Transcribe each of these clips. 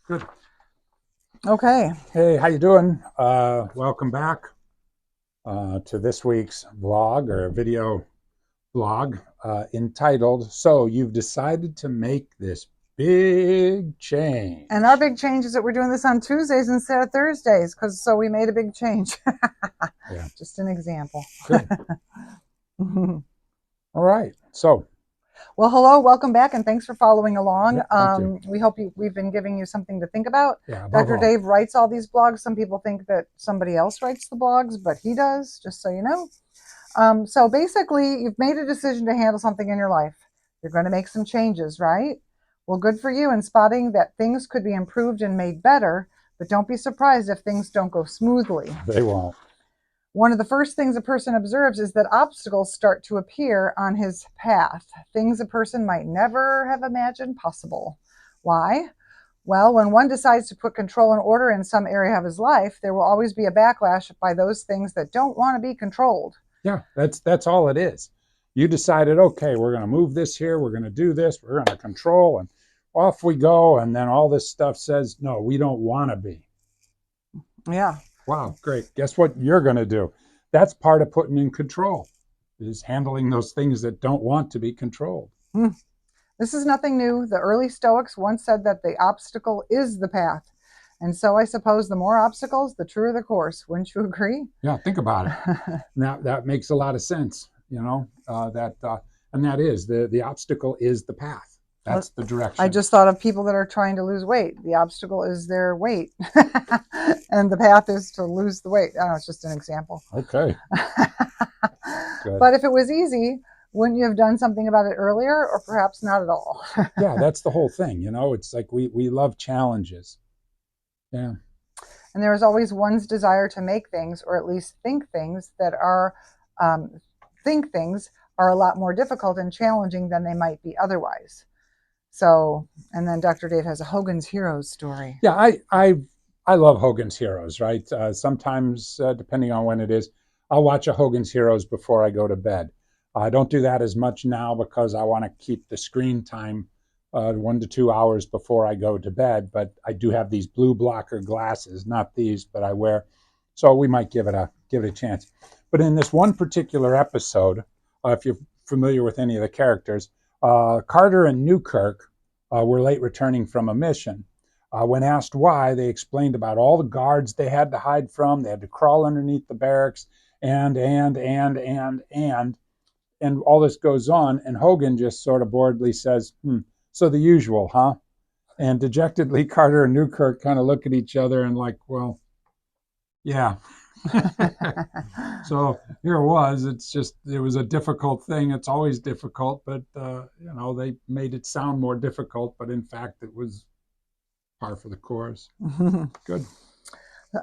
Good. Okay. Hey, how you doing? Welcome back to this week's vlog or video blog entitled "So You've Decided to Make This Big And our Change." big change is that we're doing this on Tuesdays instead of Thursdays, because so we made a big change. Yeah, Just an example. good. Well, All right. So, hello, welcome back, and thanks for following along. yep, thank you. We hope we've been giving you something to think about. Yeah, above Dr. all. Dave writes all these blogs. Some people think that somebody else writes the blogs, but he does, just so you know. So basically, you've made a decision to handle something in your life. You're going to make some changes, right? Well, good for you in spotting that things could be improved and made better, but don't be surprised if things don't go smoothly. They won't. One of the first things a person observes is that obstacles start to appear on his path, things a person might never have imagined possible. Why? Well, when one decides to put control and order in some area of his life, there will always be a backlash by those things that don't want to be controlled. Yeah, that's all it is. You decided, okay, we're going to move this here, we're going to do this, we're going to control, and off we go. And then all this stuff says, no, we don't want to be. Yeah. Wow, great. Guess what you're going to do? That's part of putting in control, is handling those things that don't want to be controlled. Hmm. This is nothing new. The early Stoics once said that the obstacle is the path. And so I suppose the more obstacles, the truer the course. Wouldn't you agree? Yeah, think about it. Now that makes a lot of sense. And that is the obstacle is the path. That's the I direction. just thought of people that are trying to lose weight. The obstacle is their weight, and the path is to lose the weight. I don't know, it's just an example. Okay, good. But if it was easy, wouldn't you have done something about it earlier, or perhaps not at all? Yeah, that's the whole thing. It's like we love challenges. Yeah, And there is always one's desire to make things, or at least um, think things are a lot more difficult and challenging than they might be otherwise. So, and then Dr. Dave has a Hogan's Heroes story. yeah. I love Hogan's Heroes. Right. Sometimes, depending on when it is, I'll watch a Hogan's Heroes before I go to bed. I don't do that as much now because I want to keep the screen time 1 to 2 hours before I go to bed. But I do have these blue blocker glasses, not these, but I wear. So we might give it a chance. But in this one particular episode, if you're familiar with any of the characters, Carter and Newkirk were late returning from a mission. When asked why, they explained about all the guards they had to hide from. They had to crawl underneath the barracks, and all this goes on. And Hogan just sort of boredly says, so the usual, huh? And dejectedly, Carter and Newkirk kind of look at each other and like, well, yeah. So here it was. It was a difficult thing. It's always difficult, but they made it sound more difficult, but in fact, it was par for the course. Good.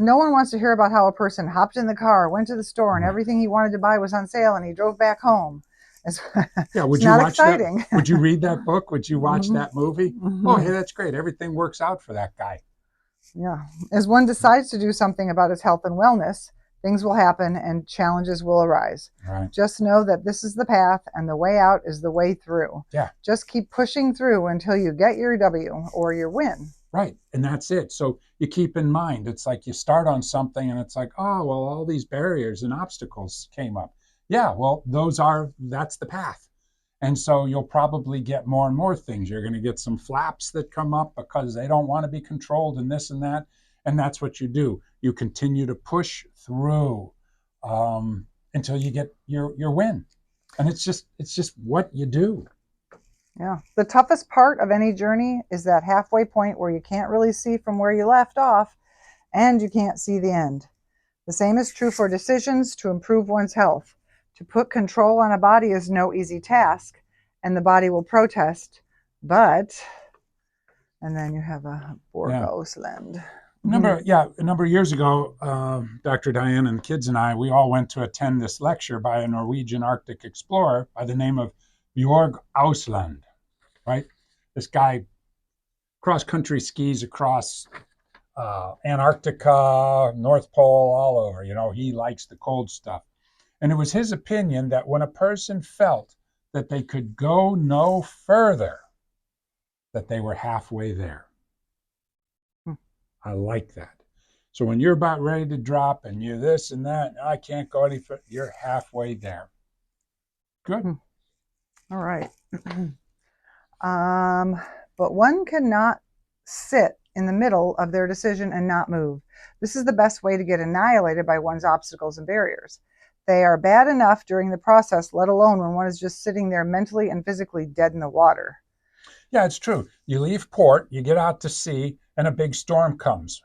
No one wants to hear about how a person hopped in the car, went to the store, and everything he wanted to buy was on sale, and he drove back home. It's, Yeah. it's Would you not watch that? exciting. Would you read that book? Would you watch that movie? Oh, hey, that's great. Everything works out for that guy. Yeah. As one decides to do something about his health and wellness, things will happen and challenges will arise. Right. Just know that this is the path and the way out is the way through. Yeah. Just keep pushing through until you get your W or your win. Right. And that's it. So you keep in mind, it's like you start on something and it's like, oh, well, all these barriers and obstacles came up. Yeah, well, that's the path. And so you'll probably get more and more things. You're going to get some flaps that come up because they don't want to be controlled and this and that. And that's what you do. You continue to push through until you get your win. And it's just what you do. Yeah. The toughest part of any journey is that halfway point where you can't really see from where you left off and you can't see the end. The same is true for decisions to improve one's health. To put control on a body is no easy task, and the body will protest, but, and then you have a Yeah. Borgosland. A number of years ago, Dr. Diane and the kids and I, we all went to attend this lecture by a Norwegian Arctic explorer by the name of Bjorg Ausland, right? This guy cross country skis across Antarctica, North Pole, all over. He likes the cold stuff. And it was his opinion that when a person felt that they could go no further, that they were halfway there. I like that. So when you're about ready to drop and you this and that, I can't go any further, you're halfway there. Good. Hmm. All right. Um, but one cannot sit in the middle of their decision and not move. This is the best way to get annihilated by one's obstacles and barriers. They are bad enough during the process, let alone when one is just sitting there mentally and physically dead in the water. Yeah, it's true. You leave port, you get out to sea, and a big storm comes.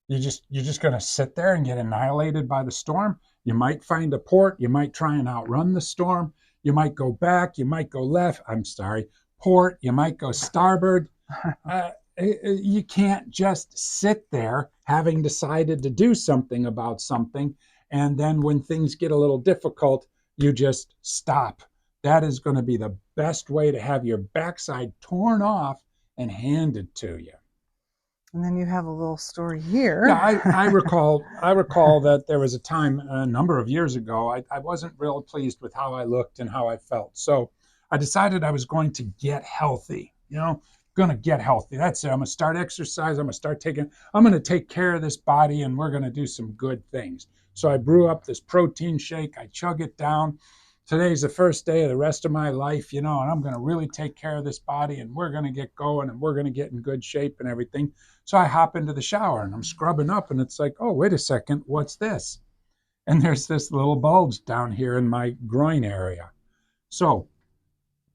You're just going to sit there and get annihilated by the storm. You might find a port, you might try and outrun the storm, you might go back, you might go left, I'm sorry, port, you might go starboard. You can't just sit there having decided to do something about something, and then when things get a little difficult, you just stop. That is going to be the best way to have your backside torn off and handed to you. And then you have a little story Yeah, here. I recall that there was a time a number of years ago I wasn't real pleased with how I looked and how I felt. So I decided I was going to get healthy. Going to get healthy. That's it. I'm going to start exercise. I'm going to take care of this body and we're going to do some good things. So I brew up this protein shake. I chug it down. Today's the first day of the rest of my life, and I'm going to really take care of this body and we're going to get going and we're going to get in good shape and everything. So I hop into the shower and I'm scrubbing up and it's like, oh, wait a second, what's this? And there's this little bulge down here in my groin area. So,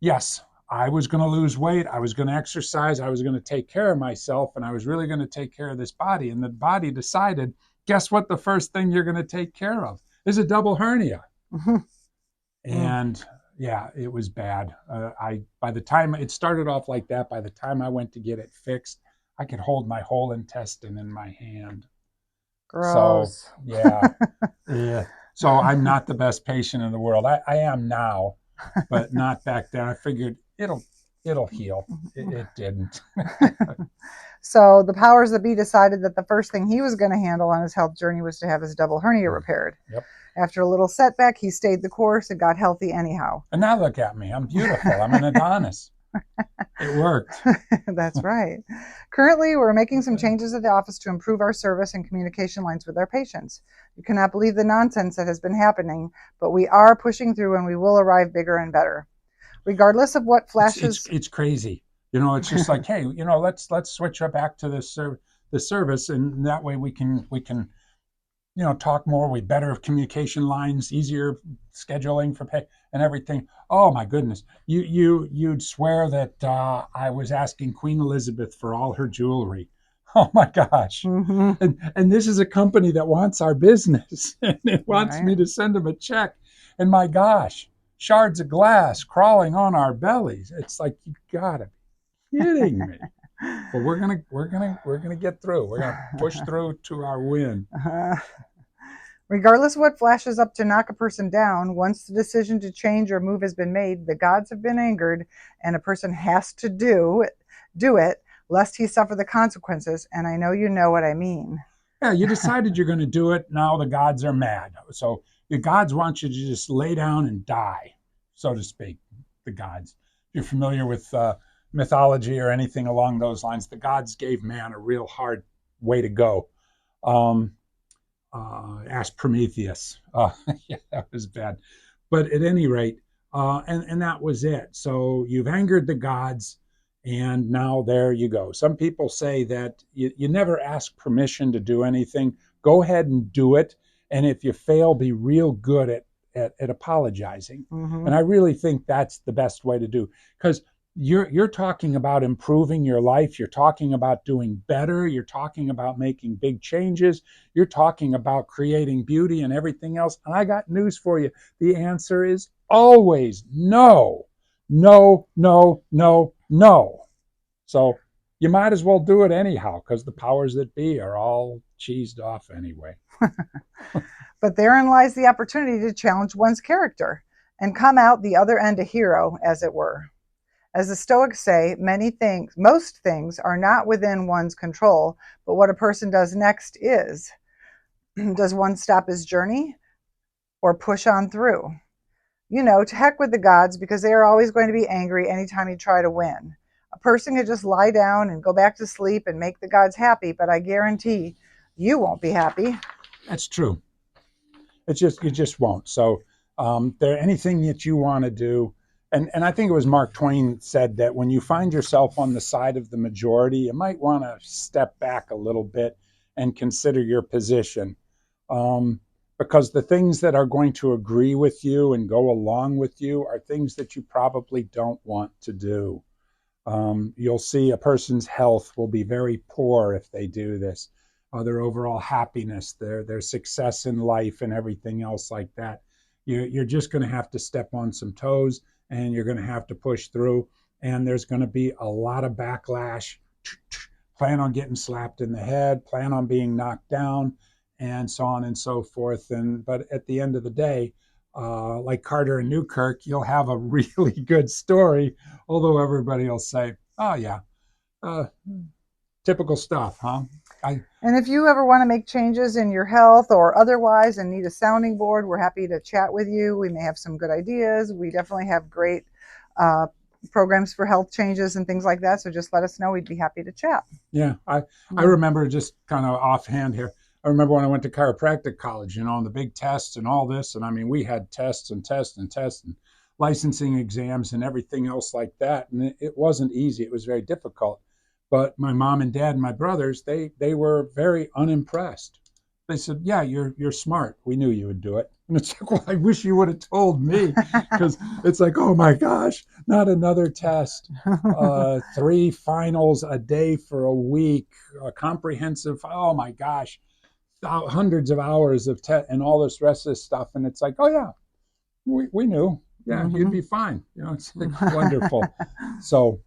yes, I was going to lose weight. I was going to exercise. I was going to take care of myself and I was really going to take care of this body. And the body decided, guess what? The first thing you're going to take care of is a double hernia. And yeah, it was bad. By the time it started off like that, by the time I went to get it fixed, I could hold my whole intestine in my hand. So Gross. yeah, yeah. So I'm not the best patient in the world. I am now, but not back then. I figured it'll heal. It didn't. So the powers that be decided that the first thing he was going to handle on his health journey was to have his double hernia repaired. Yep. After a little setback, he stayed the course and got healthy anyhow. And now look at me. I'm beautiful. I'm an Adonis. It worked. That's right. Currently, we're making some changes at the office to improve our service and communication lines with our patients. You cannot believe the nonsense that has been happening, but we are pushing through and we will arrive bigger and better. Regardless of what It's it's flashes. it's crazy. It's just like, hey, let's switch her back to the service, and that way we can talk more. We better communication lines, easier scheduling for pay and everything. Oh my goodness, you'd swear that I was asking Queen Elizabeth for all her jewelry. Oh my gosh. Mm-hmm. And this is a company that wants our business and it wants Right. me to send them a check. And my gosh, shards of glass crawling on our bellies. It's like you gotta be kidding me. But we're gonna get through. We're gonna push through to our win. Regardless of what flashes up to knock a person down, once the decision to change or move has been made, the gods have been angered, and a person has to do it, lest he suffer the consequences. And I know you know what I mean. Yeah, you decided you're gonna do it. Now the gods are mad. So the gods want you to just lay down and die, so to speak. The gods. If you're familiar with mythology or anything along those lines, the gods gave man a real hard way to go. Um, ask Prometheus. Yeah, that was bad. But at any rate, and that was it. So you've angered the gods, and now there you go. Some people say that you never ask permission to do anything. Go ahead and do it. And if you fail, be real good at apologizing. Mm-hmm. And I really think that's the best way to do, because you're talking about improving your life, you're talking about doing better, you're talking about making big changes, you're talking about creating beauty and everything else. And I got news for you. The answer is always no. No, no, no, no. So you might as well do it anyhow, because the powers that be are all cheesed off anyway. But therein lies the opportunity to challenge one's character and come out the other end a hero, as it were. As the Stoics say, most things are not within one's control, but what a person does next is. Does one stop his journey or push on through? To heck with the gods, because they are always going to be angry anytime you try to win. A person could just lie down and go back to sleep and make the gods happy, but I guarantee you won't be happy. That's true. It's just you just won't. So there anything that you want to do, and I think it was Mark Twain said that when you find yourself on the side of the majority, you might want to step back a little bit and consider your position. Um, because the things that are going to agree with you and go along with you are things that you probably don't want to do. You'll see a person's health will be very poor if they do this. Their overall happiness, their success in life, and everything else like that. You're just going to have to step on some toes, and you're going to have to push through. And there's going to be a lot of backlash. Plan on getting slapped in the head. Plan on being knocked down, and so on and so forth. And but at the end of the day, like Carter and Newkirk, you'll have a really good story, although everybody will say, "Oh yeah, uh, typical stuff, huh?" And if you ever want to make changes in your health or otherwise and need a sounding board, we're happy to chat with you. We may have some good ideas. We definitely have great uh, programs for health changes and things like that. So just let us know. We'd be happy to chat. Yeah, I remember just kind of offhand here. I remember when I went to chiropractic college, and the big tests and all this, and I mean, we had tests and tests and tests and licensing exams and everything else like that, and it wasn't easy. It was very difficult. But my mom and dad and my brothers, they were very unimpressed. They said, "Yeah, you're smart. We knew you would do it." And it's like, well, I wish you would have told me, because it's like, oh my gosh, not another test. 3 finals a day for a week, a comprehensive. Oh my gosh, hundreds of hours of test and all this rest of this stuff. And it's like, oh yeah, we knew. Yeah, you'd be fine. It's like wonderful. So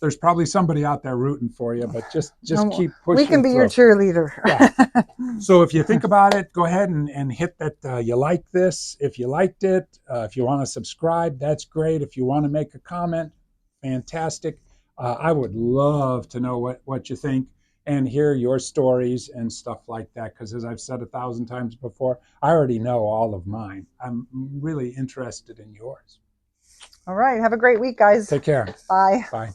there's probably somebody out there rooting for you, but just keep we can pushing be your through. cheerleader. Yeah. So if you think about it, go ahead and hit that you like this. If you liked it, if you want to subscribe, that's great. If you want to make a comment, fantastic. I would love to know what you think and hear your stories and stuff like that. Because as I've said 1,000 times before, I already know all of mine. I'm really interested in yours. All right. Have a great week, guys. Take care. Bye. Bye.